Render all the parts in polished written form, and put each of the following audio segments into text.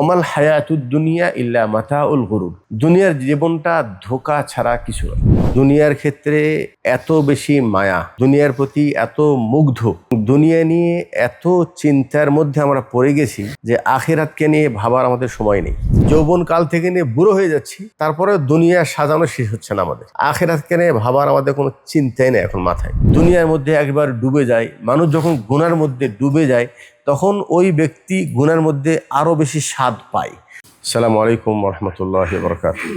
ওমাল হায়াতুদ দুনিয়া ইল্লা মাতাউল গুরুর। দুনিয়ার জীবনটা ধোঁকা ছাড়া কিছু নয়। দুনিয়ার ক্ষেত্রে এত বেশি মায়া, দুনিয়ার প্রতি এত মুগ্ধ, দুনিয়া নিয়ে এত চিন্তার মধ্যে আমরা পড়ে গেছি যে আখিরাতকে নিয়ে ভাবার আমাদের সময় নেই। যৌবন কাল থেকে নিয়ে বুড়ো হয়ে যাচ্ছি, তারপরে দুনিয়া সাজানো শেষ হচ্ছে না আমাদের। আখিরাতকে নিয়ে ভাবার আমাদের কোনো চিন্তাই নেই এখন মাথায়। দুনিয়ার মধ্যে একবার ডুবে যায় মানুষ, যখন গুনার মধ্যে ডুবে যায় তখন ওই ব্যক্তি গুনার মধ্যে আরো বেশি স্বাদ পায়। আসসালামু আলাইকুম ওয়া রাহমাতুল্লাহি ওয়া বারাকাতুহু।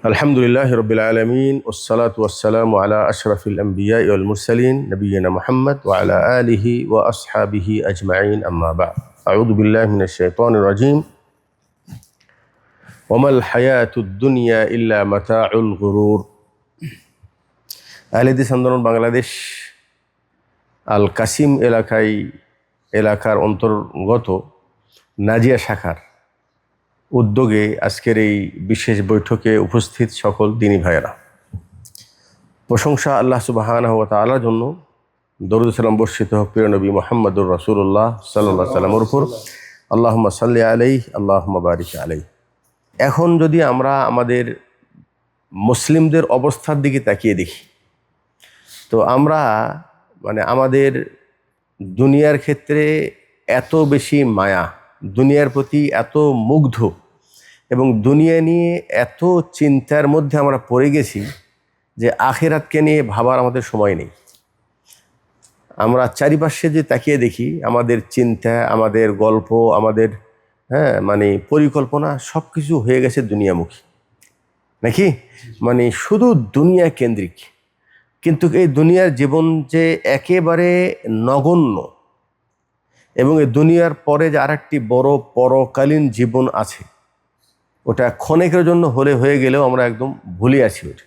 আলহামদুলিল্লাহি রাব্বিল আলামিন ওয়াসসালাতু ওয়াসসালামু আলা আশরাফিল আমবিয়া ওয়াল মুরসালিন নবিয়িনা মুহাম্মদ ওয়া আলা আলিহি ওয়া আসহাবিহি আজমাইন, আম্মা বা'দ। আউযু বিল্লাহি মিনাশ শাইতানির রাজীম। ওয়ামাল হায়াতুদ দুনিয়া ইল্লা মাতাউল গুরুর। আহলে হাদিস আন্দোলন বাংলাদেশ আল কাসিম এলাকার অন্তর্গত নাজিয়া শাখার উদ্যোগে আজকের এই বিশেষ বৈঠকে উপস্থিত সকল দ্বীনী ভাইয়েরা, প্রশংসা আল্লাহ সুবহানাহু ওয়া তাআলার জন্য। দরুদ সালাম বর্ষিত হোক প্রিয় নবী মুহাম্মদুর রাসূলুল্লাহ সাল্লাল্লাহু আলাইহি ওয়াসাল্লামের উপর। আল্লাহুম্মা সাল্লি আলাইহি আল্লাহুম্মা বারিক আলাইহি। এখন যদি আমরা আমাদের মুসলিমদের অবস্থার দিকে তাকিয়ে দেখি, তো আমরা আমাদের দুনিয়ার ক্ষেত্রে এত বেশি মায়া, দুনিয়ার প্রতি এত মুগ্ধ এবং দুনিয়া নিয়ে এত চিন্তার মধ্যে আমরা পড়ে গেছি যে আখিরাতকে নিয়ে ভাবার আমাদের সময় নেই। আমরা চারিপাশে যে তাকিয়ে দেখি, আমাদের চিন্তা, আমাদের গল্প, আমাদের পরিকল্পনা সব কিছু হয়ে গেছে দুনিয়ামুখী, নাকি? শুধু দুনিয়া কেন্দ্রিক। কিন্তু এই দুনিয়ার জীবন যে একেবারে নগণ্য, এবং এই দুনিয়ার পরে যে আরেকটি বড় পরকালীন জীবন আছে, ওটা ক্ষণিকের জন্য হয়ে গেলেও আমরা একদম ভুলে আছি ওটা।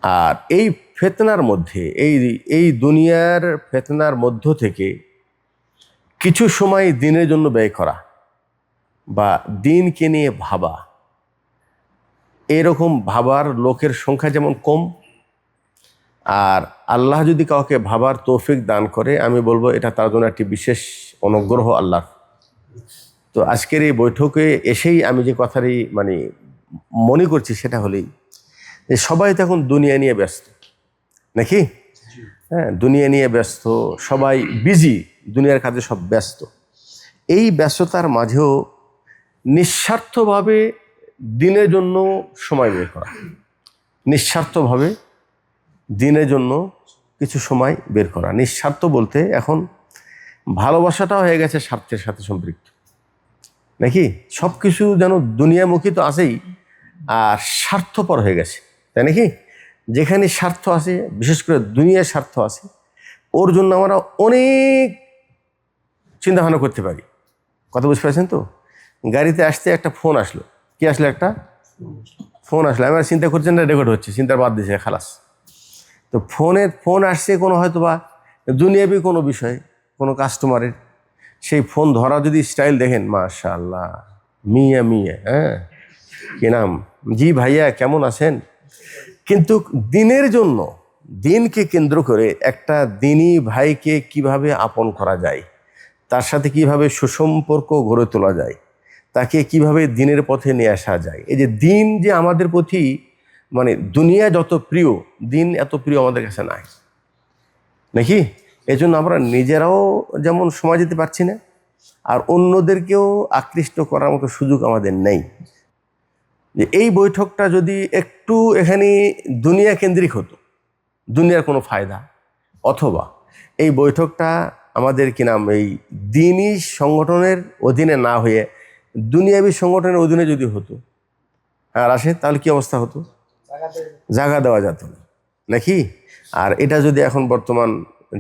আর এই ফিতনার মধ্যে, এই দুনিয়ার ফিতনার মধ্য থেকে কিছু সময় দিনের জন্য ব্যয় করা বা দিনকে নিয়ে ভাবা, এরকম ভাবার লোকের সংখ্যা যেমন কম, আর আল্লাহ যদি কাউকে ভাবার তৌফিক দান করে, আমি বলবো এটা তার জন্য একটি বিশেষ অনুগ্রহ আল্লাহ। তো আজকের এই বৈঠকে এসেই আমি যে কথাটি মনে করছি সেটা হলেই যে সবাই তো এখন দুনিয়া নিয়ে ব্যস্ত, নাকি? হ্যাঁ, দুনিয়া নিয়ে ব্যস্ত, সবাই বিজি, দুনিয়ার কাজে সব ব্যস্ত। এই ব্যস্ততার মাঝেও নিঃস্বার্থভাবে দিনের জন্য সময় বের করা, নিঃস্বার্থভাবে দিনের জন্য কিছু সময় বের করা। নিঃস্বার্থ বলতে এখন ভালোবাসাটাও হয়ে গেছে স্বার্থের সাথে সম্পৃক্ত, নাকি? সব কিছু যেন দুনিয়ামুখী তো আছেই, আর স্বার্থপর হয়ে গেছে, তাই নাকি? যেখানে স্বার্থ আছে, বিশেষ করে দুনিয়ার স্বার্থ আছে, ওর জন্য আমরা অনেক চিন্তাভাবনা করতে পারি। কথা বুঝতে পারছেন তো? গাড়িতে আসতে একটা ফোন আসলো, কি আসলো? একটা ফোন আসলো। আমি আর চিন্তা করছেন না, রেকর্ড হচ্ছে, চিন্তার বাদ দিয়েছে খালাস। তো ফোন আসছে কোনো হয়তো বা দুনিয়াবি কোনো বিষয়, কোনো কাস্টমারের। সেই ফোন ধরা যদি স্টাইল দেখেন, মাশাআল্লাহ, মিয়া, হ্যাঁ, কি নাম? জি ভাইয়া, কেমন আছেন? কিন্তু দিনের জন্য, দিনকে কেন্দ্র করে একটা দিনী ভাইকে কিভাবে আপন করা যায়, তার সাথে কিভাবে সুসম্পর্ক গড়ে তোলা যায়, তাকে কিভাবে দিনের পথে নিয়ে আসা যায়। এই যে দিন, যে আমাদের প্রতি দুনিয়া যত প্রিয়, দিন এত প্রিয় আমাদের কাছে নাই, নাকি? এই জন্য আমরা নিজেরাও যেমন সময় দিতে পারছি না, আর অন্যদেরকেও আকৃষ্ট করার মতো সুযোগ আমাদের নেই। যে এই বৈঠকটা যদি একটু এখানে দুনিয়া কেন্দ্রিক হতো, দুনিয়ার কোনো ফায়দা, অথবা এই বৈঠকটা আমাদের এই দিনী সংগঠনের অধীনে না হয়ে দুনিয়াবী সংগঠনের অধীনে যদি হতো আর আসে, তাহলে কি অবস্থা হতো? জায়গা দেওয়া যেত না, নাকি? আর এটা যদি এখন বর্তমান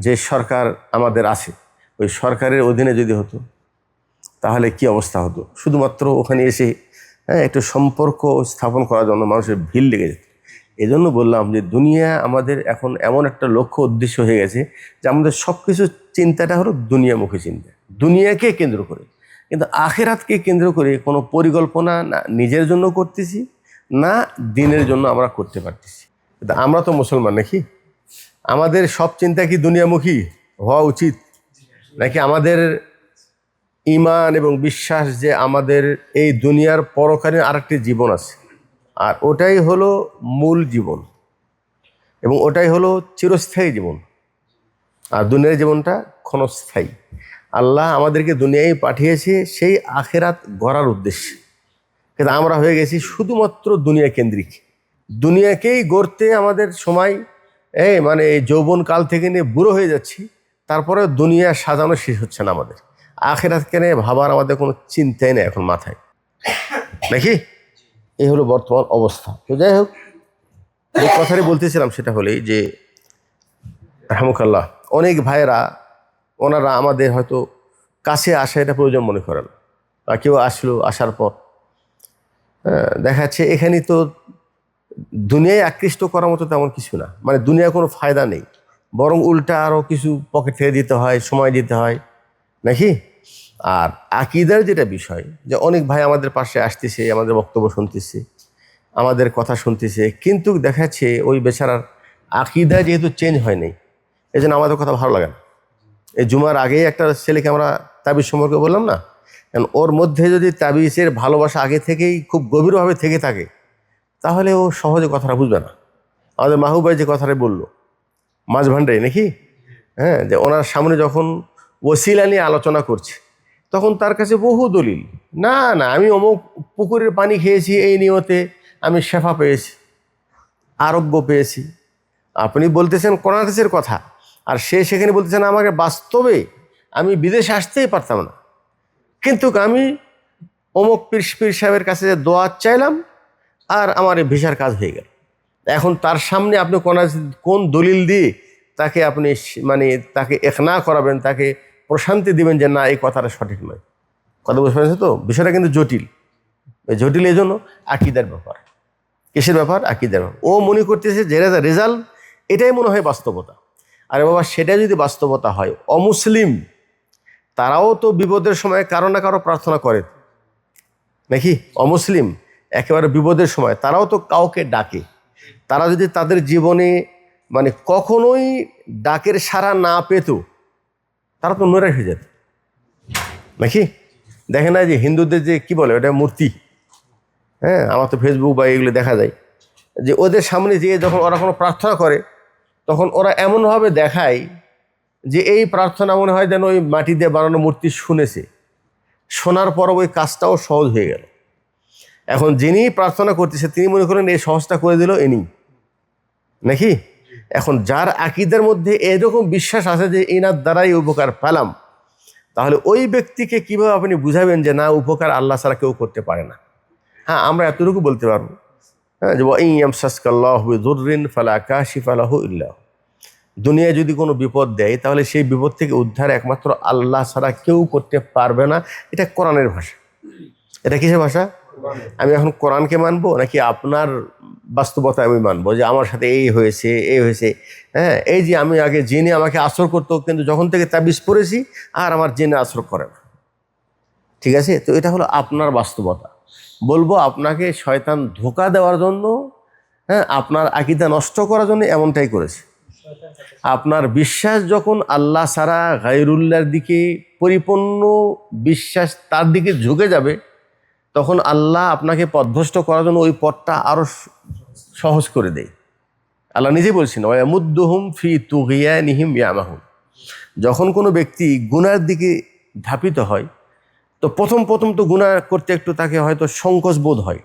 যে সরকার আমাদের আছে, ওই সরকারের অধীনে যদি হতো, তাহলে কি অবস্থা হতো? শুধুমাত্র ওখানে এসে একটু সম্পর্ক স্থাপন করার জন্য মানুষের ভিড় লেগে যেত। এই জন্য বললাম যে দুনিয়া আমাদের এখন এমন একটা লক্ষ্য উদ্দেশ্য হয়ে গেছে যে আমাদের সব কিছু চিন্তাটা হলো দুনিয়ামুখী চিন্তা, দুনিয়াকে কেন্দ্র করে। কিন্তু আখিরাতকে কেন্দ্র করে কোনো পরিকল্পনা না নিজের জন্য করতেছি, না দিনের জন্য আমরা করতে পারতেছি। কিন্তু আমরা তো মুসলমান, নাকি? আমাদের সব চিন্তা কি দুনিয়ামুখী হওয়া উচিত, নাকি আমাদের ঈমান এবং বিশ্বাস যে আমাদের এই দুনিয়ার পরকালীন আরেকটি জীবন আছে, আর ওটাই হলো মূল জীবন এবং ওটাই হলো চিরস্থায়ী জীবন। আর দুনিয়ার জীবনটা ক্ষণস্থায়ী। আল্লাহ আমাদেরকে দুনিয়ায় পাঠিয়েছে সেই আখেরাত গড়ার উদ্দেশ্যে, কিন্তু আমরা হয়ে গেছি শুধুমাত্র দুনিয়া কেন্দ্রিক। দুনিয়াকেই গড়তে আমাদের সময় মানে এই যৌবনকাল থেকে নিয়ে বুড়ো হয়ে যাচ্ছি, তারপরে দুনিয়া সাজানো শেষ হচ্ছে না। আমাদের আখেরাতকে নিয়ে ভাবার আমাদের কোনো চিন্তাই নেই এখন মাথায়, নাকি? এই হলো বর্তমান অবস্থা। তো যাই হোক, যে কথাটি বলতেছিলাম সেটা হলেই যে রহমুকাল্লাহ, অনেক ভাইয়েরা ওনারা আমাদের হয়তো কাছে আসা এটা প্রয়োজন মনে করেন, বা কেউ আসলো, আসার পর দেখা যাচ্ছে এখানে তো দুনিয়ায় আকৃষ্ট করার মতো তেমন কিছু না, মানে দুনিয়ার কোনো ফায়দা নেই, বরং উল্টা আরও কিছু পকেট থেকে দিতে হয়, সময় দিতে হয়, নাকি? আর আকীদার যেটা বিষয়, যে অনেক ভাই আমাদের পাশে আসতেছে, আমাদের বক্তব্য শুনতেছে, আমাদের কথা শুনতেছে, কিন্তু দেখা যাচ্ছে ওই বেচারার আকীদা যেহেতু চেঞ্জ হয় নাই, এই জন্য আমাদের কথা ভালো লাগে না। এই জুমার আগেই একটা ছেলেকে আমরা তাবিজ সম্পর্কে বললাম না, কারণ ওর মধ্যে যদি তাবিজের ভালোবাসা আগে থেকেই খুব গভীরভাবে থেকে থাকে, তাহলে ও সহজে কথাটা বুঝবে না। আমাদের মাহবুব ভাই যে কথাটা বললো মাছ ভান্ডারি, নাকি? হ্যাঁ, যে ওনার সামনে যখন ওসিলা নিয়ে আলোচনা করছে, তখন তার কাছে বহু দলিল, না না আমি অমুক পুকুরের পানি খেয়েছি, এই নিয়তে আমি শেফা পেয়েছি, আরোগ্য পেয়েছি। আপনি বলতেছেন কোরআন হাদিসের কথা, আর সে সেখানে বলতেছেন আমাকে বাস্তবে আমি বিদেশে আসতেই পারতাম না, কিন্তু আমি অমুক পীর সাহেবের কাছে যে দোয়া চাইলাম আর আমার এই ভিসার কাজ হয়ে গেল। এখন তার সামনে আপনি কোন দলিল দিয়ে তাকে আপনি মানে তাকে একনা করাবেন, তাকে প্রশান্তি দিবেন যে না এই কথাটা সঠিক নয়? কথা বুঝতে পারছেন তো? বিষয়টা কিন্তু জটিল। জটিল এই জন্য আকীদার ব্যাপার। কিসের ব্যাপার? আকীদার ব্যাপার। ও মনে করতেছে যে রেজাল্ট এটাই মনে হয় বাস্তবতা। আরে বাবা, সেটা যদি বাস্তবতা হয়, অমুসলিম তারাও তো বিপদের সময় কারো না কারো প্রার্থনা করে, নাকি? অমুসলিম একেবারে বিপদের সময় তারাও তো কাউকে ডাকে। তারা যদি তাদের জীবনে মানে কখনোই ডাকের সাড়া না পেত, তারা তো নৈরাশ হয়ে যেত, নাকি? দেখে না যে হিন্দুদের যে কি বলে ওটা মূর্তি, হ্যাঁ, আমার তো ফেসবুক বা এগুলো দেখা যায়, যে ওদের সামনে যেয়ে যখন ওরা কোনো প্রার্থনা করে, তখন ওরা এমনভাবে দেখায় যে এই প্রার্থনা মনে হয় যেন ওই মাটি দিয়ে বানানো মূর্তি শুনেছে, শোনার পর ওই কাজটাও সহজ হয়ে গেল। এখন যিনি প্রার্থনা করতেছে তিনি মনে করেন এই সহজটা করে দিল ইনি, নাকি? এখন যার আকীদার মধ্যে এরকম বিশ্বাস আছে যে এনার দ্বারাই উপকার পেলাম, তাহলে ওই ব্যক্তিকে কিভাবে আপনি বুঝাবেন যে না, উপকার আল্লাহ ছাড়া কেউ করতে পারে না? হ্যাঁ, আমরা এতটুকু বলতে পারবো, হ্যাঁ, যে ইয়ামসাসকাল্লাহু বিদুররিন ফালা কাশিফা লাহু ইল্লা হু। দুনিয়ায় যদি কোনো বিপদ দেয়, তাহলে সেই বিপদ থেকে উদ্ধার একমাত্র আল্লাহ ছাড়া কেউ করতে পারবে না। এটা কোরআনের ভাষা। এটা কিসের ভাষা? আমি এখন কোরআনকে মানবো নাকি আপনার বাস্তবতা আমি মানবো, যে আমার সাথে এই হয়েছে, এই হয়েছে? হ্যাঁ, এই যে আমি আগে জিনে আমাকে আসর করতো, কিন্তু যখন থেকে তাবিজ পড়েছি আর আমার জিনে আসর করে না। ঠিক আছে, তো এটা হলো আপনার বাস্তবতা। বলবো আপনাকে শয়তান ধোঁকা দেওয়ার জন্য, হ্যাঁ, আপনার আকীদা নষ্ট করার জন্য এমনটাই করেছে। আপনার বিশ্বাস যখন আল্লাহ ছাড়া গায়রুল্লাহর দিকে পরিপূর্ণ বিশ্বাস তার দিকে ঝুঁকে যাবে, তখন আল্লাহ আপনাকে পথভ্রষ্ট করার জন্য ওই পথটা আরো সহজ করে দেয়। আল্লাহ নিজেই বলছেন ওয়ায়ামুদ্দুহুম ফি তুগিয়ানিহিম ইয়ামাহুন। যখন কোনো ব্যক্তি গুনার দিকে ধাপিত হয়, তো প্রথম তো গুনাহ করতে একটু তাকে হয়তো সংকোচ বোধ হয়,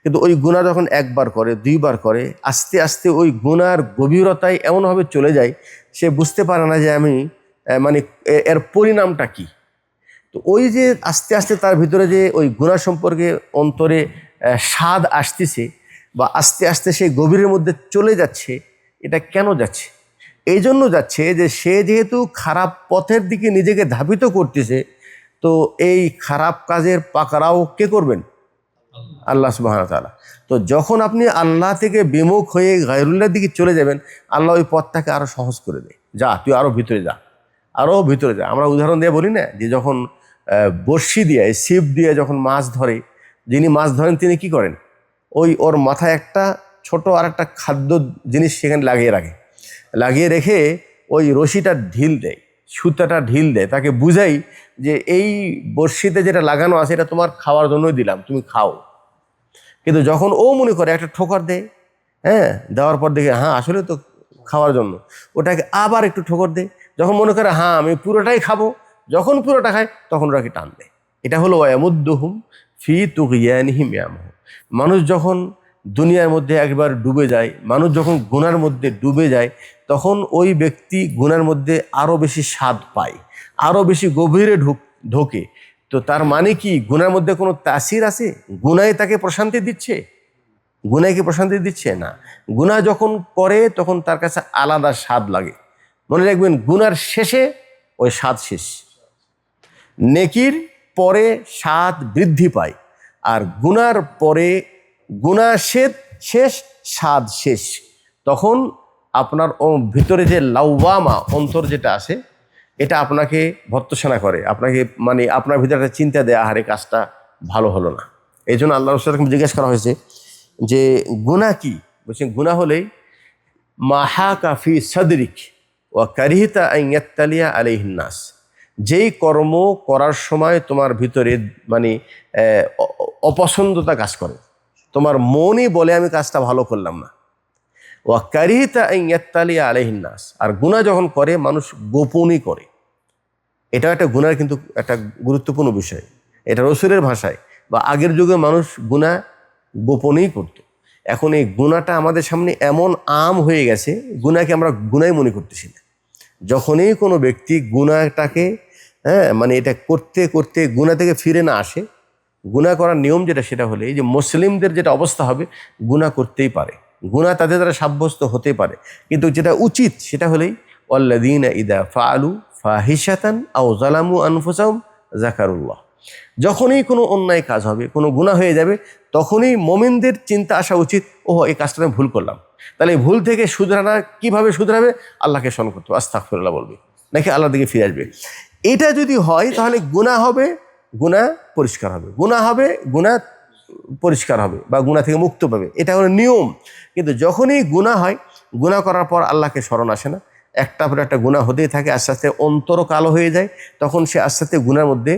কিন্তু ওই গুনাহ যখন একবার করে, দুইবার করে, আস্তে আস্তে ওই গুনার গভীরতায় এমনভাবে চলে যায় সে বুঝতে পারে না যে আমি মানে এর পরিণামটা কি। তো ওই যে আস্তে আস্তে তার ভিতরে যে ওই গুনাহ সম্পর্কে অন্তরে স্বাদ আসতেছে, বা আস্তে আস্তে সেই গভীরের মধ্যে চলে যাচ্ছে, এটা কেন যাচ্ছে? এই জন্য যাচ্ছে যে সে যেহেতু খারাপ পথের দিকে নিজেকে ধাবিত করতেছে, তো এই খারাপ কাজের পাকড়াও কে করবেন? আল্লাহ সুবহানাহু ওয়া তাআলা। তো যখন আপনি আল্লাহ থেকে বিমুখ হয়ে গায়রুল্লাহর দিকে চলে যাবেন, আল্লাহ ওই পথটাকে আরো সহজ করে দেয়। যা, তুই আরো ভিতরে যা, আরো ভিতরে যা। আমরা উদাহরণ দিয়ে বলি না, যে যখন বড়শি দিয়ে, ছিপ দিয়ে যখন মাছ ধরে, যিনি মাছ ধরেন তিনি কি করেন? ওর মাথায় একটা ছোট আর একটা খাদ্য জিনিস সেখানে লাগিয়ে রেখে ওই রশিটা ঢিল দেয়, সুতাটা ঢিল দেয়, তাকে বুঝাই যে এই বড়শিতে যেটা লাগানো আছে এটা তোমার খাওয়ার জন্যই দিলাম, তুমি খাও। কিন্তু যখন ও মনে করে একটা ঠোকর দেয়, হ্যাঁ, দেওয়ার পর দেখে হ্যাঁ আসলে তো খাওয়ার জন্য, ওটাকে আবার একটু ঠোকর দেয়। যখন মনে করে হ্যাঁ আমি পুরোটাই খাবো, যখন পুরোটা খায় তখন ওটাকে টান দেয়। এটা হলো ওয়ায়ামুদ্দুহুম ফি তুগয়ানিহিম ইয়ামাহুন। মানুষ যখন দুনিয়ার মধ্যে একবার ডুবে যায়, মানুষ যখন গুনার মধ্যে ডুবে যায়, তখন ওই ব্যক্তি গুনার মধ্যে আরও বেশি স্বাদ পায়, আরও বেশি গভীরে ঢোকে। তো তার মানে কি গুনার মধ্যে কোনো তাসির আছে? গুনায় তাকে প্রশান্তি দিচ্ছে? গুনায় কি প্রশান্তি দিচ্ছে? না। গুনাহ যখন করে তখন তার কাছে আলাদা স্বাদ লাগে। মনে রাখবেন, গুনার শেষে ওই স্বাদ শেষ, নেকির পরে স্বাদ বৃদ্ধি পায়, আর গুনার পরে গুনাহ শেষ, স্বাদ শেষ। তখন আপনার ভিতরে যে লাওয়ামা অন্তর যেটা আছে, এটা আপনাকে ভর্ৎসনা করে, আপনাকে মানে আপনার ভিতরে একটা চিন্তা দেয়, আহারে কাজটা ভালো হলো না। এই জন্য আল্লাহ রাসূলকে জিজ্ঞেস করা হয়েছে যে গুনাহ কি? বলছেন গুনাহ হলেই মাহাকা ফি সাদরিক ওয়া কারিহতা আন ইয়াত্তালিয়া আলাইহিন নাস। যেই কর্ম করার সময় তোমার ভিতরে মানে অপছন্দতা কাজ করে, তোমার মনই বলে আমি কাজটা ভালো করলাম না। ওয়া কারিহতা আন ইয়াত্তালিয়া আলাইহিন নাস। আর গুনাহ যখন করে মানুষ গোপনই করে। এটা একটা গুনার কিন্তু একটা গুরুত্বপূর্ণ বিষয়। এটা রসুলের ভাষায় বা আগের যুগে মানুষ গুনাহ গোপনেই করত। এখন এই গুনাহটা আমাদের সামনে এমন আম হয়ে গেছে, গুনাহকে আমরা গুনাহই মনে করতেছি না। যখনই কোনো ব্যক্তি গুনাহটাকে মানে এটা করতে করতে গুনাহ থেকে ফিরে না আসে, গুনাহ করার নিয়ম যেটা সেটা হলে এই যে মুসলিমদের যেটা অবস্থা হবে, গুনাহ করতেই পারে, গুনাহ তাদের দ্বারা সাব্যস্ত হতে পারে, কিন্তু যেটা উচিত সেটা হলেই ওয়াল্লাযীনা ইযা ফাআলু ফাহিশাতান আও যালামু আনফুসাহুম যাকারুল্লাহ। যখনই কোনো অন্যায় কাজ হবে, কোনো গুনাহ হয়ে যাবে, তখনই মুমিনদের চিন্তা আসা উচিত, ও এই কাজটা আমি ভুল করলাম। তাহলে এই ভুল থেকে শুধরানা কিভাবে শুধরাবে? আল্লাহকে স্মরণ করতে হবে, আস্তাগফিরুল্লাহ বলবে, নাকি আল্লাহর দিকে ফিরে আসবে। এটা যদি হয় তাহলে গুনাহ হবে, গুনাহ পরিষ্কার হবে, গুনাহ হবে, গুনাহ পরিষ্কার হবে বা গুনাহ থেকে মুক্ত পাবে, এটা হলো নিয়ম। কিন্তু যখনই গুনাহ হয়, গুনাহ করার পর আল্লাহকে স্মরণ আসে না, একটা পর একটা গুনাহ হতেই থাকে, আস্তে আস্তে অন্তর কালো হয়ে যায়, তখন সে আস্তে আস্তে গুনার মধ্যে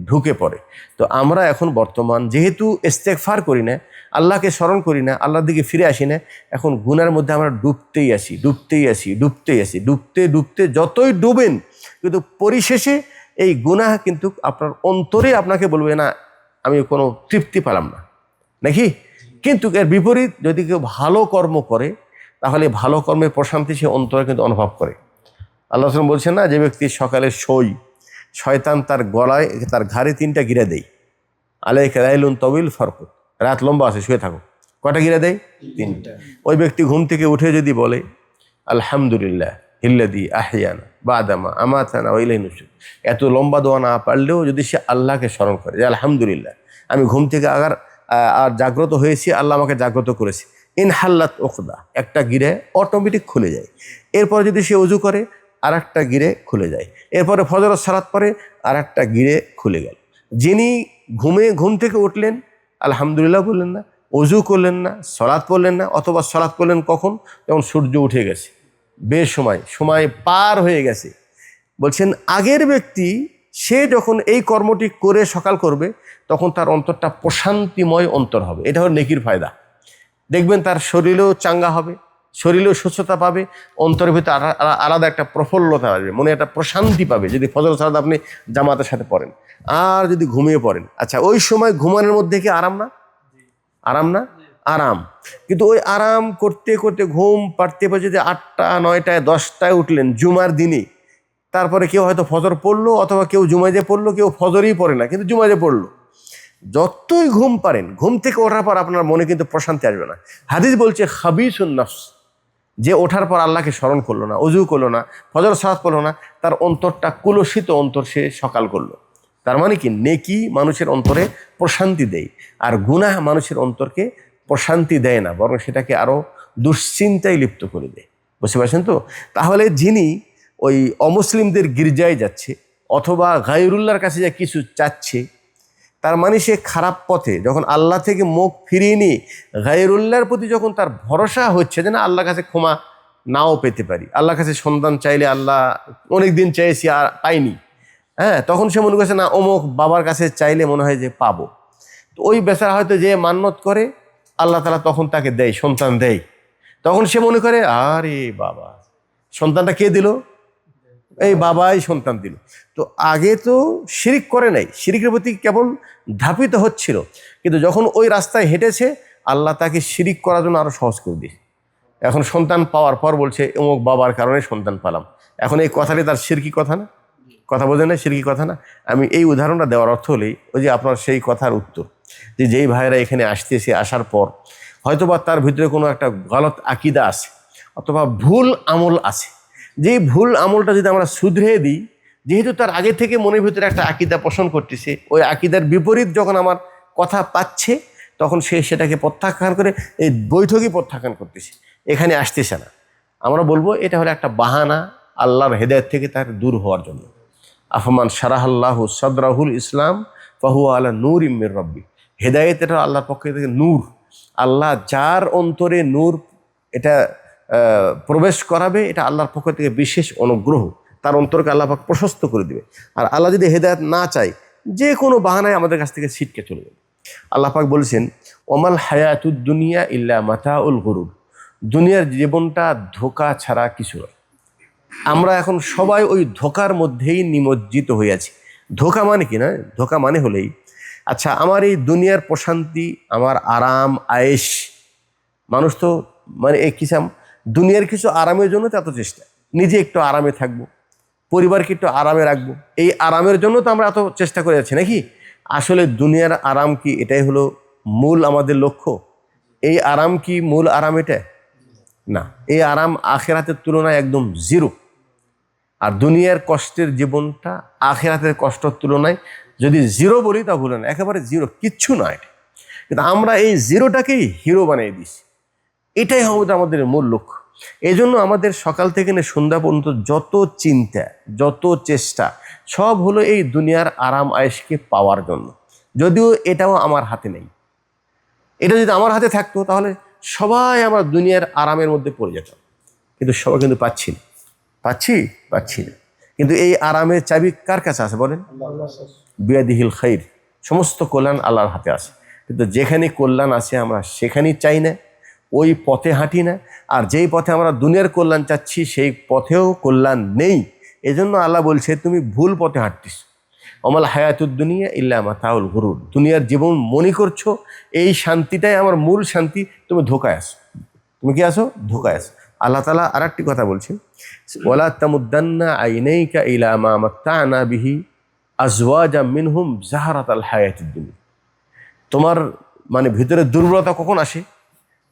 ঢুকে পড়ে। তো আমরা এখন বর্তমান যেহেতু ইস্তেগফার করি না, আল্লাহকে স্মরণ করি না, আল্লাহর দিকে ফিরে আসি না, এখন গুনার মধ্যে আমরা ডুবতেই আসি, ডুবতেই আসি, ডুবতেই আসি, ডুবতে ডুবতে যতই ডুবেন, কিন্তু পরিশেষে এই গুনাহ কিন্তু আপনার অন্তরে আপনাকে বলবে না আমি কোনো তৃপ্তি পেলাম না, নাকি? কিন্তু এর বিপরীত যদি কেউ ভালো কর্ম করে, তাহলে ভালো কর্মের প্রশান্তি সে অন্তরে কিন্তু অনুভব করে। আল্লাহ রাসূল বলছেন না, যে ব্যক্তি সকালে শয়তান তার গলায় তার ঘাড়ে 3টা গিরা দেয়, আলাইকা লাইলুন তাওয়িল ফারকুদ, রাত লম্বা আছে শুয়ে থাকো। কয়টা গিরা দেয়? 3টা। ওই ব্যক্তি ঘুম থেকে উঠে যদি বলে আলহামদুলিল্লাহ হিল্লাযী আহইয়ানা বাদামা আমাতানা ওয়া ইলাইহিন নুশুর, এত লম্বা দোয়া না পারলেও যদি সে আল্লাহকে স্মরণ করে যে আলহামদুলিল্লাহ আমি ঘুম থেকে আর জাগ্রত হয়েছি, আল্লাহ আমাকে জাগ্রত করেছে, ইনহাল্লাত উকদা, একটা গিরে অটোমেটিক খুলে যায়। এরপর যদি সে ওযু করে, আর একটা গিরে খুলে যায়। এরপরে ফজরের সালাত পরে, আর একটা গিরে খুলে গেল। যিনি ঘুম থেকে উঠলেন, আলহামদুলিল্লাহ বললেন না, ওযু করলেন না, সালাত পড়লেন না, অথবা সালাত করলেন কখন? যখন সূর্য উঠে গেছে, সময় পার হয়ে গেছে। বলছেন আগের ব্যক্তি সে যখন এই কর্মটি করে সকাল করবে, তখন তার অন্তরটা প্রশান্তিময় অন্তর হবে। এটা হলো নেকির ফায়দা। দেখবেন তার শরীরেও চাঙ্গা হবে, শরীরেও সুস্থতা পাবে, অন্তরের ভিতরে আলাদা একটা প্রফুল্লতা আসবে, মনে একটা প্রশান্তি পাবে যদি ফজর সালাত আপনি জামাতের সাথে পড়েন। আর যদি ঘুমিয়ে পড়েন, আচ্ছা ওই সময় ঘুমানোর মধ্যে কি আরাম না? আরাম না? আরাম। কিন্তু ওই আরাম করতে করতে ঘুম পাড়তে পারে যদি 8টা 9টায় 10টায় উঠলেন জুমার দিনে, তারপরে কেউ হয়তো ফজর পড়লো, অথবা কেউ জুমাইজে পড়লো, কেউ ফজরই পড়ে না কিন্তু জুমাইজে পড়লো। যতই ঘুম পারেন, ঘুম থেকে ওঠার পর আপনার মনে কিন্তু প্রশান্তি আসবে না। হাদিস বলছে খাবিসুন নফস, যে ওঠার পর আল্লাহকে স্মরণ করলো না, ওযু করলো না, ফজর সালাত পড়লো না, তার অন্তরটা কুলসিত অন্তর সে সকাল করলো। তার মানে কি, নেকি মানুষের অন্তরে প্রশান্তি দেয়, আর গুনাহ মানুষের অন্তরকে প্রশান্তি দেয় না, বরং সেটাকে আরো দুশ্চিন্তায় লিপ্ত করে দেয়। বুঝতে পারছেন তো? তাহলে যিনি ওই অমুসলিমদের গির্জায় যাচ্ছে, অথবা গায়রুল্লাহর কাছে যা কিছু চাচ্ছে, তার মানে সে খারাপ পথে, যখন আল্লাহ থেকে মুখ ফিরিয়ে নিয়ে গায়রুল্লাহর প্রতি যখন তার ভরসা হচ্ছে যে না আল্লাহর কাছে ক্ষমা নাও পেতে পারি। আল্লাহর কাছে সন্তান চাইলে আল্লাহ অনেক দিন চেয়েছি আর পাইনি, হ্যাঁ, তখন সে মনে করছে না অমুক বাবার কাছে চাইলে মনে হয় যে পাবো। তো ওই বেচারা হয়তো যে মান্যত করে আল্লাহ তাআলা তখন তাকে দেয়, সন্তান দেয়। তখন সে মনে করে আরে বাবা, সন্তানটা কে দিল? এই বাবাই সন্তান দিল। তো আগে তো শিরিক করে নাই, শিরিকের প্রতি কেবল ধাপিত হচ্ছিল, কিন্তু যখন ওই রাস্তায় হেঁটেছে আল্লাহ তাকে শিরিক করার জন্য আরো সহজ করে দিয়েছে। এখন সন্তান পাওয়ার পর বলছে অমুক বাবার কারণে সন্তান পেলাম। এখন এই কথাটি তার শিরকি কথা না? কথা বোঝেন না? শিরকি কথা না? আমি এই উদাহরণটা দেওয়ার অর্থ হলেই ওই যে আপনার সেই কথার উত্তর, যে যেই ভাইয়েরা এখানে আসতেছে, আসার পর হয়তোবা তার ভিতরে কোনো একটা গলত আকিদা আছে অথবা ভুল আমল আছে, যেই ভুল আমলটা যদি আমরা শুধরে দিই, যেহেতু তার আগে থেকে মনের ভিতরে একটা আকিদা পোষণ করতেছে, ওই আকিদার বিপরীত যখন আমার কথা পাচ্ছে তখন সে সেটাকে প্রত্যাখ্যান করে এই বৈঠকই প্রত্যাখ্যান করতেছে, এখানে আসতেছে না। আমরা বলবো এটা হলো একটা বাহানা আল্লাহর হেদায়েত থেকে তার দূর হওয়ার জন্য। আফমান শারাহাল্লাহু সাদরাহুল ইসলাম ফাহুয়া আলা নূরিম মির রাব্বি। হেদায়েত এটা আল্লাহর পক্ষ থেকে নূর। আল্লাহ যার অন্তরে নূর এটা প্রবেশ করাবে, এটা আল্লাহর পক্ষ থেকে বিশেষ অনুগ্রহ, তার অন্তরকে আল্লাহ পাক প্রশস্ত করে দিবে। আর আল্লাহ যদি হেদায়েত না চায়, যে কোনো বাহানায় আমাদের কাছ থেকে ছিটকে চলে যাবে। আল্লাহ পাক বলেছেন ওমাল হায়াতুদ দুনিয়া ইল্লা মাতাউল গুরুর। দুনিয়ার জীবনটা ধোঁকা ছাড়া কিছু নয়। আমরা এখন সবাই ওই ধোঁকার মধ্যেই নিমজ্জিত হয়ে আছি। ধোঁকা মানে কি না? ধোঁকা মানে হলেই আচ্ছা আমার এই দুনিয়ার প্রশান্তি, আমার আরাম আয়েশ, মানুষ তো মানে এই কিসাম দুনিয়ার কিছু আরামের জন্য তো এত চেষ্টা, নিজে একটু আরামে থাকবো, পরিবারকে একটু আরামে রাখবো, এই আরামের জন্য তো আমরা এত চেষ্টা করে যাচ্ছি নাকি? আসলে দুনিয়ার আরাম কি এটাই হলো মূল আমাদের লক্ষ্য? এই আরাম কি মূল আরাম? এটা না। এই আরাম আখেরাতের তুলনায় একদম জিরো। আর দুনিয়ার কষ্টের জীবনটা আখেরাতের কষ্টের তুলনায় যদি জিরো বলি তা ভুলে না, একেবারে জিরো, কিচ্ছু নয়। কিন্তু আমরা এই জিরোটাকেই হিরো বানিয়ে দিছি। এটাই হবে আমাদের মূল লক্ষ্য। এই জন্য আমাদের সকাল থেকে নিয়ে সন্ধ্যা পর্যন্ত যত চিন্তা, যত চেষ্টা, সব হলো এই দুনিয়ার আরাম আয়েশকে পাওয়ার জন্য। যদিও এটাও আমার হাতে নেই। এটা যদি আমার হাতে থাকতো তাহলে সবাই আমরা দুনিয়ার আরামের মধ্যে পড়ে যেতাম, কিন্তু সবাই কিন্তু পাচ্ছি না। পাচ্ছি না। কিন্তু এই আরামের চাবি কার কাছে আছে বলেন? বিয়াদিহিল খাইর। সমস্ত কল্যাণ আল্লাহর হাতে আছে, কিন্তু যেখানে কল্যাণ আছে আমরা সেখানেই চাই না, ওই পথে হাঁটি না। আর যেই পথে আমরা দুনিয়ার কল্যাণ চাচ্ছি সেই পথেও কল্যাণ নেই। এজন্য আল্লাহ বলছে তুমি ভুল পথে হাঁটতিস। অমাল হায়াতুদ দুনিয়া ইল্লা মাতাউল গুরুর। দুনিয়ার জীবন মনে করছো এই শান্তিটাই আমার মূল শান্তি, তুমি ধোকায় আসো। তুমি কি আসো? ধোকায় আসো। আল্লাহ তাআলা আর একটি কথা বলছেন, ওয়ালা তামুদ্দান্না আইনাইকা ইলা মা মাত্তা'না বিহি আজওয়াজাম মিনহুম জাহারাতাল হায়াতিদ দুনিয়া। তোমার মানে ভিতরে দুর্বলতা কখন আসে?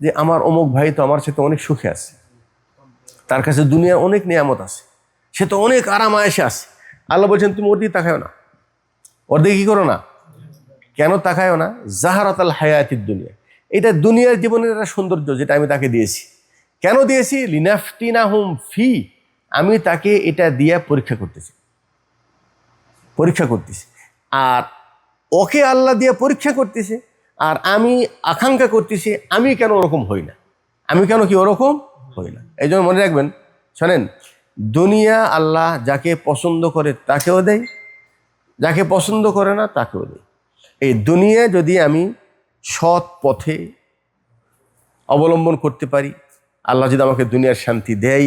যে আমার অমুক ভাই তো আমার সাথে অনেক সুখে আছে, তার কাছে দুনিয়ার অনেক নিয়ামত আছে, সে তো অনেক আরাম আয়েশে আছে। আল্লাহ বলছেন তুমি ওর দিকে তাকাও না। ওর দিকে কি করো না? কেন তাকায়ও না? জাহারাতাল হায়াতিদ দুনিয়া, এটা দুনিয়ার জীবনের একটা সৌন্দর্য যেটা আমি তাকে দিয়েছি। কেন দিয়েছি? লিনাফতিনাহুম ফি, আমি তাকে এটা দিয়ে পরীক্ষা করতেছি। আর ওকে আল্লাহ দিয়ে পরীক্ষা করতেছে, আর আমি আকাঙ্ক্ষা করতেছি আমি কেন ওরকম হই না, আমি কেন কি ওরকম হই না। এই জন্য মনে রাখবেন, শোনেন, দুনিয়া আল্লাহ যাকে পছন্দ করে তাকেও দেয়, যাকে পছন্দ করে না তাকেও দেয়। এই দুনিয়া যদি আমি সৎ পথে অবলম্বন করতে পারি, আল্লাহ যদি আমাকে দুনিয়ার শান্তি দেয়,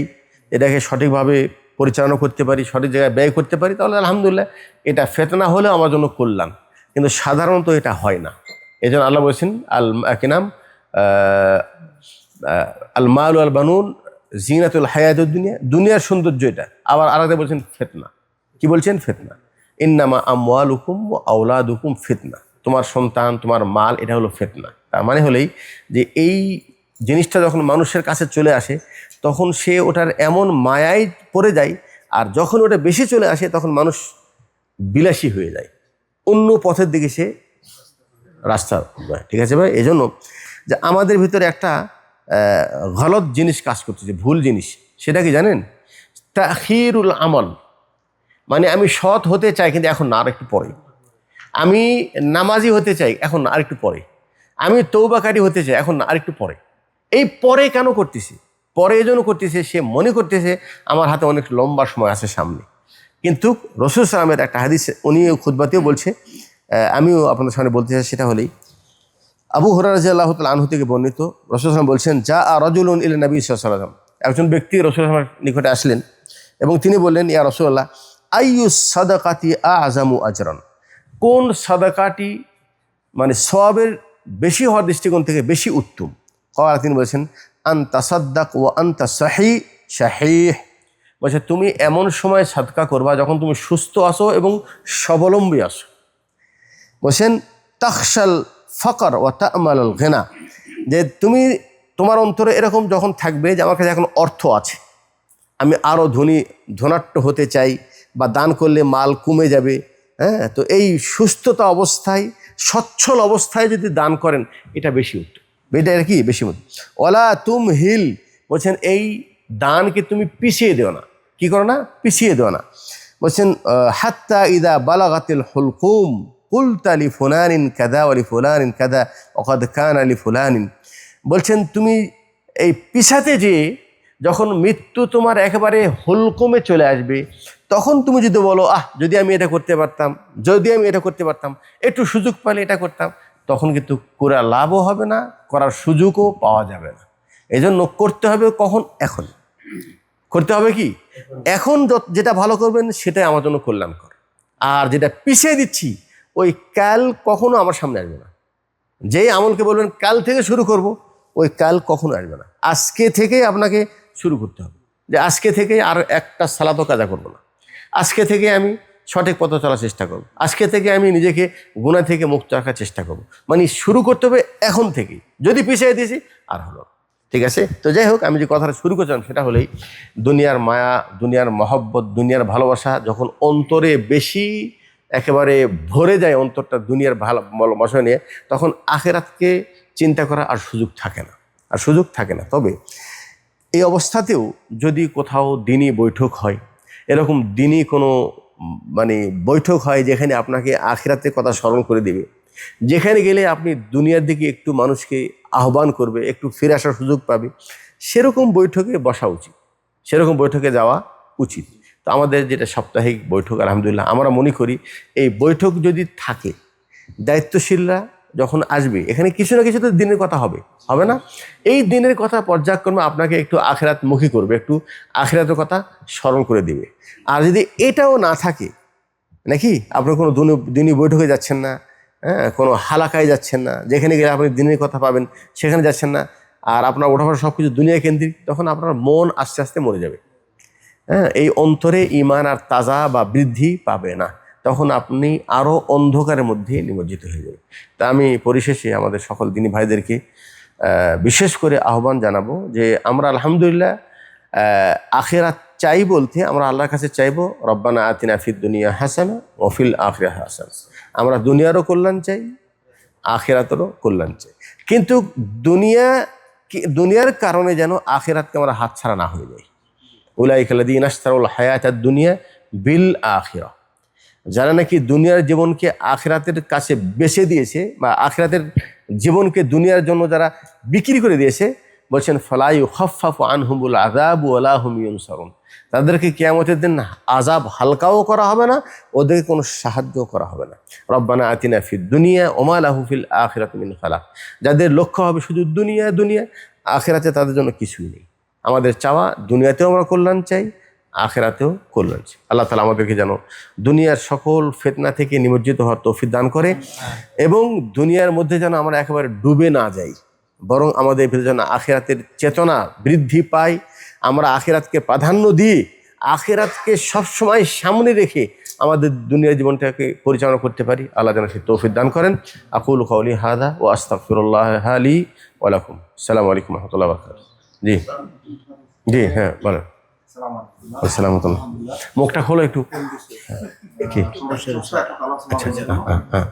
এটাকে সঠিকভাবে পরিচালনা করতে পারি, সঠিক জায়গায় ব্যয় করতে পারি, তাহলে আলহামদুলিল্লাহ এটা ফেতনা হলেও আমার জন্য কল্যাণ। কিন্তু সাধারণত এটা হয় না। এই জন্য আল্লাহ বলছেন কি নাম আল মাল আল বানুন জিনাতুল হায়াতুদ দুনিয়া, দুনিয়ার সৌন্দর্য এটা। আবার আলাদা বলছেন ফিতনা। কি বলছেন? ফিতনা। ইন্নামা আমওয়ালুকুম ওয়া আওলাদুকুম ফিতনা। তোমার সন্তান, তোমার মাল, এটা হলো ফিতনা। তার মানে হলেই যে এই জিনিসটা যখন মানুষের কাছে চলে আসে তখন সে ওটার এমন মায়ায় পড়ে যায়, আর যখন ওটা বেশি চলে আসে তখন মানুষ বিলাসী হয়ে যায়, অন্য পথের দিকে সে রাস্তা। ঠিক আছে ভাই? এই জন্য যে আমাদের ভিতরে একটা গলত জিনিস কাজ করতেছে, ভুল জিনিস। সেটা কি জানেন? তাখিরুল আমল। মানে আমি সৎ হতে চাই কিন্তু এখন না, আর একটু পরে। আমি নামাজি হতে চাই, এখন না, আর একটু পরে। আমি তৌবাকারী হতে চাই, এখন না, আর একটু পরে। এই পরে কেন করতেছি? পরে এই জন্য করতেছে, সে মনে করতেছে আমার হাতে অনেক লম্বা সময় আছে সামনে। কিন্তু রাসূল সাল্লামের একটা হাদিস উনি খুতবাতেও বলছে, আমিও আপনাদের সামনে বলতে চাই, সেটা হলেই আবু হুরায়রা রাদিয়াল্লাহু তাআলা আনহু থেকে বর্ণিত, রাসূল সাল্লাম বলছেন, যা রাজুলুন ইলা নবী সাল্লাল্লাহু আলাইহি ওয়াসাল্লাম, একজন ব্যক্তি রাসূল সাল্লামের নিকটে আসলেন এবং তিনি বললেন, ইয়া রাসূলুল্লাহ, আইয়ু সাদাকাতি আ'যামু আজরান, কোন সাদাকাটি মানে সওয়াবের বেশি হওয়ার দৃষ্টিকোণ থেকে বেশি উত্তম? ক্বালা, তিনি বলেছেন, আন তাসাদ্দাক ওয়া আনতা শাহীহ, বলছে তুমি এমন সময় সাদকা করবা যখন তুমি সুস্থ আছো এবং স্বাবলম্বী আছো। বলছেন তাখশাল ফাকর ওয়া তা'মালুল গিনা, যে তুমি তোমার অন্তরে এরকম যখন থাকবে যে আমার কাছে এখন অর্থ আছে, আমি আরও ধনাঢ্য হতে চাই, বা দান করলে মাল কমে যাবে, হ্যাঁ, তো এই সুস্থতা অবস্থায় সচ্ছল অবস্থায় যদি দান করেন এটা বেশি উত্তম, এটা আর কি বেশি উত্তম। ওয়ালা তুম হিল, বলছেন এই দানকে তুমি পিছিয়ে দেও না, কি করো না, পিছিয়ে দেও না। বলছেন হাত্তা ইদা বালাগাতিল হুলকুম কুলতা লি ফুলানিন কাদা ওয়া লি ফুলানিন কাদা ওয়া কাদ কানা লি ফুলানিন, বলছেন তুমি এই পিছাতে যে যখন মৃত্যু তোমার একেবারে হুলকুমে চলে আসবে, তখন তুমি যদি বলো যদি আমি এটা করতে পারতাম, যদি আমি এটা করতে পারতাম, একটু সুযোগ পেলে এটা করতাম, তখন কিন্তু করে লাভও হবে না, করার সুযোগও পাওয়া যাবে না। এই জন্য করতে হবে কখন? এখন করতে হবে। কি এখন যেটা ভালো করবেন সেটাই আমার জন্য কল্যাণকর, আর যেটা পিছিয়ে দিচ্ছি ওই কাল কখনো আমার সামনে আসবে না। যেই আমলকে বলবেন কাল থেকে শুরু করব, ওই কাল কখনো আসবে না। আজকে থেকেই আপনাকে শুরু করতে হবে, যে আজকে থেকে আর একটা সালাতও কাজা করব না, আজকে থেকে আমি সঠিক পথে চলার চেষ্টা করব, আজকে থেকে আমি নিজেকে গুনাহ থেকে মুক্ত রাখার চেষ্টা করব। মানে শুরু করতে হবে এখন থেকেই, যদি পিছিয়ে দিয়েছি আর হলো। ঠিক আছে, তো যাই হোক, আমি যে কথাটা শুরু করছিলাম সেটা হলেই দুনিয়ার মায়া, দুনিয়ার মহব্বত, দুনিয়ার ভালোবাসা যখন অন্তরে বেশি একেবারে ভরে যায়, অন্তরটা দুনিয়ার ভালোবাসা নিয়ে, তখন আখিরাতকে চিন্তা করা আর সুযোগ থাকে না। তবে এই অবস্থাতেও যদি কোথাও দিনী বৈঠক হয়, এরকম দিনী কোনো মানে বৈঠক হয় যেখানে আপনাকে আখিরাতের কথা স্মরণ করে দেবে, যেখানে গেলে আপনি দুনিয়ার দিকে একটু মানুষকে আহ্বান করবে, একটু ফিরে আসার সুযোগ পাবে, সেরকম বৈঠকে বসা উচিত, সেরকম বৈঠকে যাওয়া উচিত। তো আমাদের যেটা সাপ্তাহিক বৈঠক, আলহামদুলিল্লাহ আমরা মনে করি এই বৈঠক যদি থাকে, দায়িত্বশীলরা যখন আসবে এখানে কিছু না কিছু তো দিনের কথা হবে না? এই দিনের কথা পর্যায়ক্রমে আপনাকে একটু আখিরাতমুখী করবে, একটু আখিরাতের কথা স্মরণ করে দিবে। আর যদি এটাও না থাকে, নাকি আপনি কোনো দিনই বৈঠকে যাচ্ছেন না, হ্যাঁ, কোনো হালাকায় যাচ্ছেন না, যেখানে গেলে আপনি দিনের কথা পাবেন সেখানে যাচ্ছেন না, আর আপনার ওঠাফাটা সব কিছু দুনিয়া কেন্দ্রিক, তখন আপনার মন আস্তে আস্তে মরে যাবে। হ্যাঁ, এই অন্তরে ঈমান আর তাজা বা বৃদ্ধি পাবে না, তখন আপনি আরও অন্ধকারের মধ্যে নিমজ্জিত হয়ে যাবে। তা আমি পরিশেষে আমাদের সকল দিনী ভাইদেরকে বিশেষ করে আহ্বান জানাবো যে আমরা আলহামদুলিল্লাহ আখিরাত চাই বলতে আমরা আল্লাহর কাছে চাইবো, রব্বানা আতিনা ফিদ দুনিয়া হাসানা ওয়া ফিল আখিরাতি হাসানা। আমরা দুনিয়ারও কল্যাণ চাই, আখিরাতেরও কল্যাণ চাই, কিন্তু দুনিয়ার কারণে যেন আখিরাতকে আমরা হাতছাড়া না হয়ে যাই। উলাইকাল্লাযীনা ইশতারাউল হায়াতাদ দুনিয়া বিল আখিরাহ, যারা নাকি দুনিয়ার জীবনকে আখিরাতের কাছে বেচে দিয়েছে, বা আখিরাতের জীবনকে দুনিয়ার জন্য যারা বিক্রি করে দিয়েছে, বলছেন ফালা ইউখাফফাফু আনহুমুল আযাবু ওয়া লা হুম ইউনসারুন, তাদেরকে কিয়ামতের দিন আযাব হালকাও করা হবে না, ওদেরকে কোনো সাহায্যও করা হবে না। রব্বানা আতিনা ফিদ দুনিয়া ওয়া মা লাহু ফিল আখিরাতি মিন খালাক, যাদের লক্ষ্য হবে শুধু দুনিয়া, আখিরাতে তাদের জন্য কিছুই নেই। আমাদের চাওয়া দুনিয়াতেও আমরা কল্যাণ চাই, আখিরাতেও কল্যাণ চাই। আল্লাহ তাআলা আমাদেরকে যেন দুনিয়ার সকল ফিতনা থেকে নিমজ্জিত হওয়ার তৌফিক দান করে, এবং দুনিয়ার মধ্যে যেন আমরা একেবারে ডুবে না যাই, বরং আমাদের ভিতরে যেন আখিরাতের চেতনা বৃদ্ধি পায়, আমরা আখিরাতকে প্রাধান্য দিয়ে আখিরাতকে সবসময় সামনে রেখে আমাদের দুনিয়ার জীবনটাকে পরিচালনা করতে পারি। আল্লাহ যেন সেই তৌফিক দান করেন। আকুলু কাউলি হাদা ওয়া আস্তাগফিরুল্লাহ লি ওয়া লাকুম। আসসালামু আলাইকুম ওয়া রাহমাতুল্লাহি ওয়া বারাকাতুহু। জি হ্যাঁ বলেন। আসসালামু আলাইকুম। মুখটা খোলো একটু। কি আচ্ছা হ্যাঁ।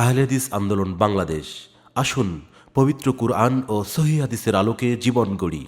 আহলে হাদিস আন্দোলন বাংলাদেশ, আসুন পবিত্র কুরআন ও সহিহ হাদিসের আলোকে জীবন গড়ি।